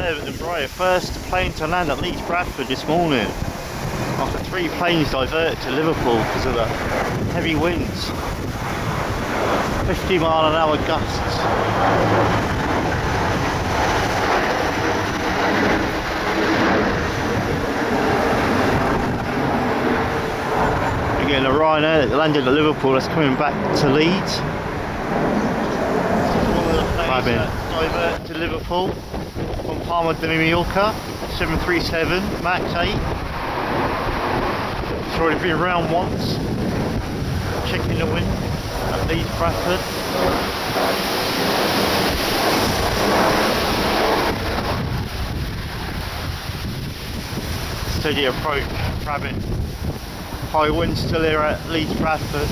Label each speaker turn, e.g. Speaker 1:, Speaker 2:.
Speaker 1: Embraer, first plane to land at Leeds Bradford this morning after 3 planes diverted to Liverpool because of the heavy winds. 50-mile-an-hour gusts. Again, a Ryanair that landed at Liverpool that's coming back to Leeds. One of the planes that diverted to Liverpool from Palma de Mallorca, 737 max8. It's already been around once, checking the wind at Leeds Bradford. Steady approach, crabbing. High wind still here at Leeds Bradford.